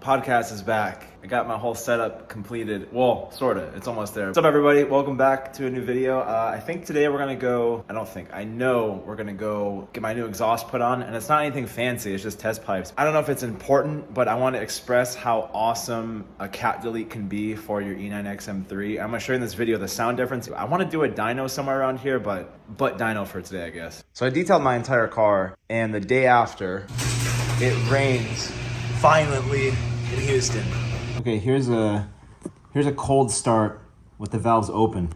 Podcast is back. I got my whole setup completed. Well, sorta. It's almost there. What's up, everybody? Welcome back to a new video. I think today we're gonna go, I know we're gonna go get my new exhaust put on, and it's not anything fancy, it's just test pipes. I don't know if it's important, but I want to express how awesome a cat delete can be for your E90 M3. I'm gonna show you in this video the sound difference. I want to do a dyno somewhere around here, but dyno for today, I guess. So I detailed my entire car, and the day after, it rains violently in Houston. Okay, here's a cold start with the valves open.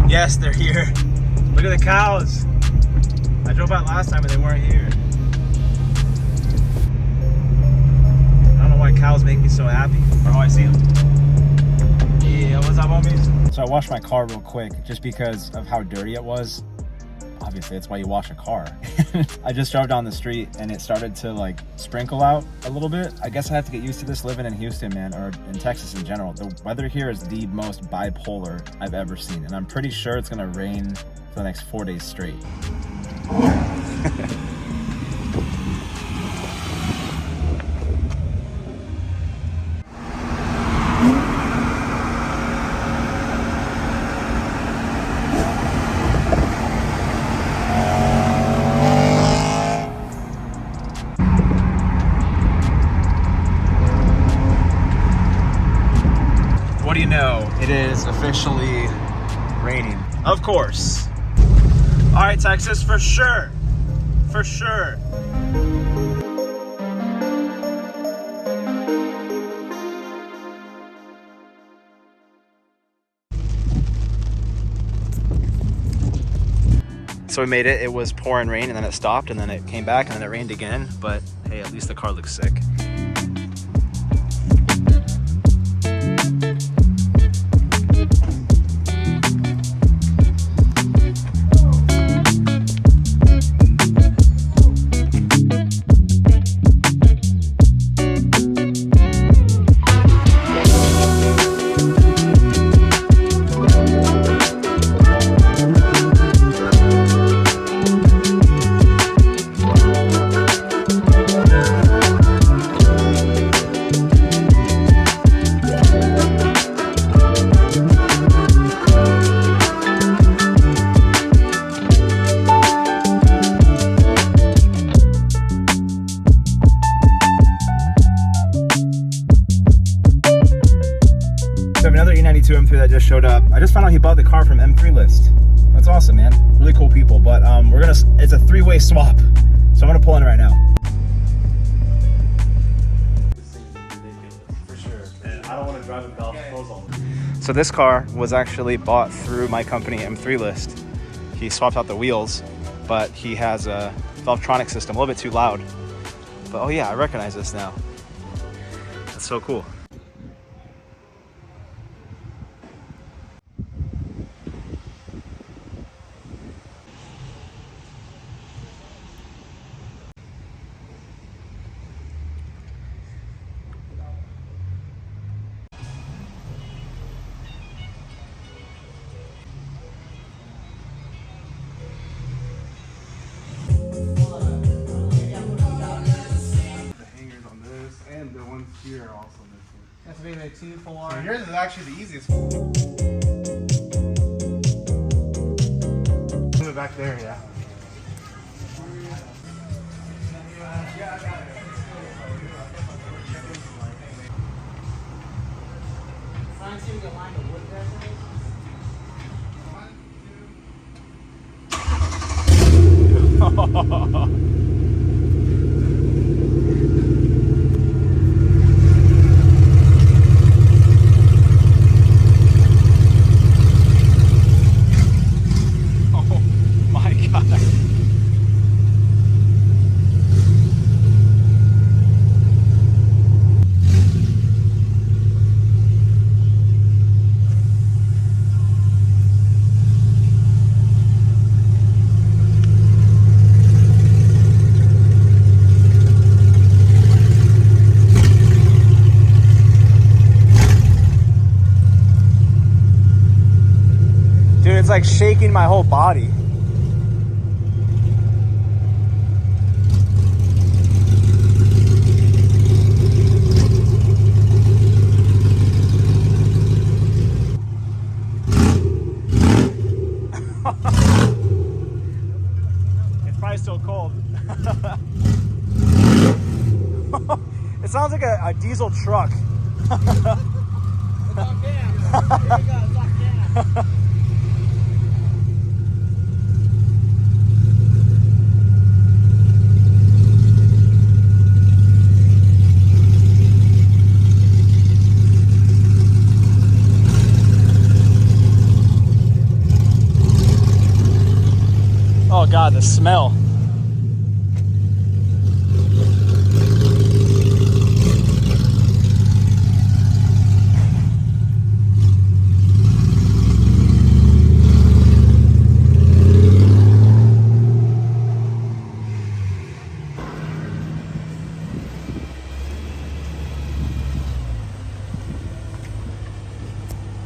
Yes, they're here. Look at the cows. I drove by last time and they weren't here. I don't know why cows make me so happy. Or how I see them. Yeah, what's up, homies? So I washed my car real quick just because of how dirty it was. Obviously, that's why you wash a car. I just drove down the street and it started to like sprinkle out a little bit. I guess I have to get used to this living in Houston, man, or in Texas in general. The weather here is the most bipolar I've ever seen. And I'm pretty sure it's gonna rain for the next 4 days straight. What do you know? It is officially raining. Of course. All right, Texas, for sure. For sure. So we made it. It was pouring rain and then it stopped and then it came back and then it rained again. But hey, at least the car looks sick. Another E92 M3 that just showed up. I just found out he bought the car from M3 List. That's awesome, man. Really cool people. But it's a three-way swap. So I'm gonna pull in right now. For sure. And I don't want to drive with valve closed on. So this car was actually bought through my company M3 List. He swapped out the wheels, but he has a Valvetronic system, a little bit too loud. But oh yeah, I recognize this now. That's so cool. here are also missing. That's a big 2, 4. So yours is actually the easiest one. back there, yeah. Trying to see if we can line the wood there. Oh my god. Dude, it's like shaking my whole body. It's probably still cold. It sounds like a diesel truck. It's on cam. Here we go. It's on cam. Oh god, the smell.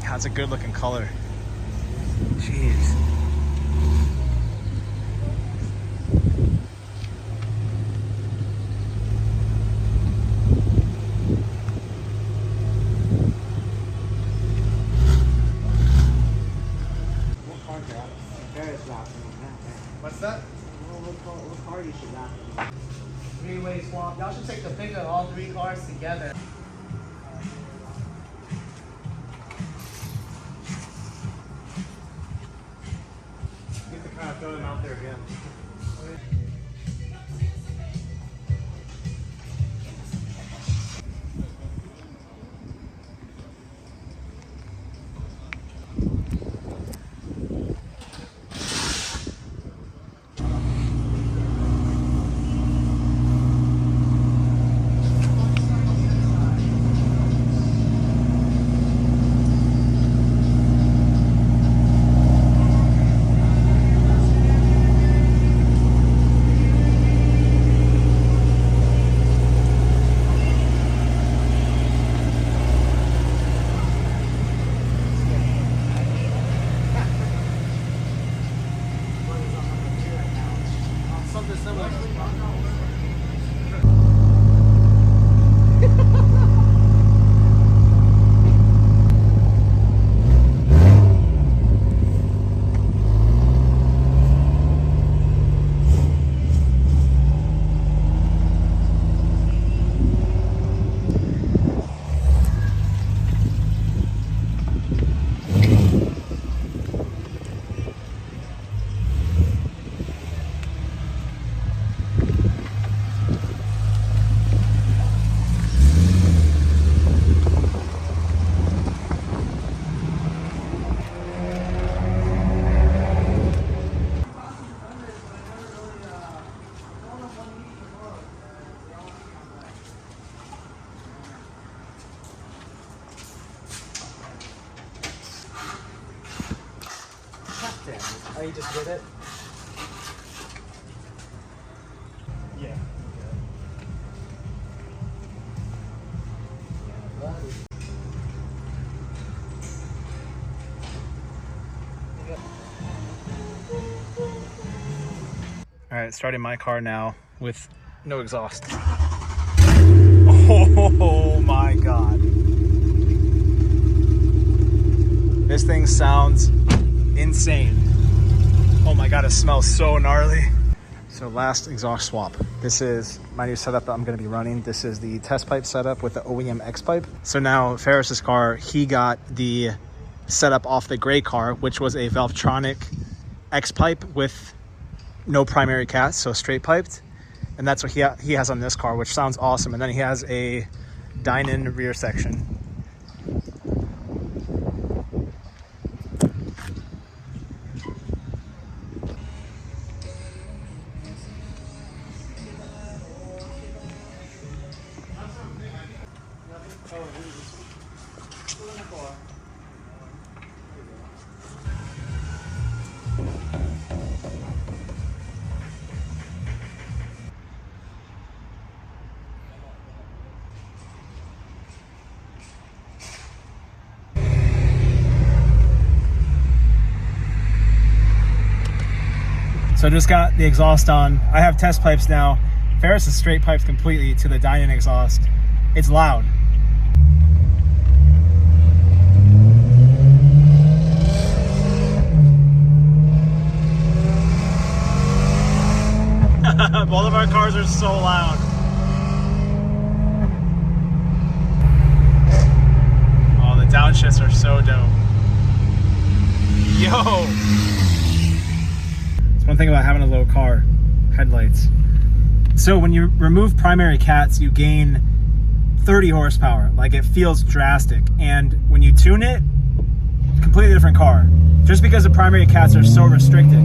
That's a good looking color. Jeez. What's that? What car you should not? Three-way swap. Y'all should take the pic of all three cars together. Get to kind of throw them out there again. Something similar. Oh, you just did it? Yeah. All right, starting my car now with no exhaust. Oh my God. This thing sounds insane. Oh my God. God, it smells so gnarly. So last exhaust swap. This is my new setup that I'm gonna be running. This is the test pipe setup with the OEM X pipe. So now Ferris's car, he got the setup off the gray car, which was a Valvetronic X pipe with no primary cats, so straight piped. And that's what he has on this car, which sounds awesome. And then he has a dine-in rear section. So I just got the exhaust on. I have test pipes now. Ferris is straight piped completely to the dine-in exhaust. It's loud. Both of our cars are so loud. Oh, the downshifts are so dope. Yo! One thing about having a low car, headlights. So when you remove primary cats, you gain 30 horsepower. Like, it feels drastic. And when you tune it, completely different car. Just because the primary cats are so restricted.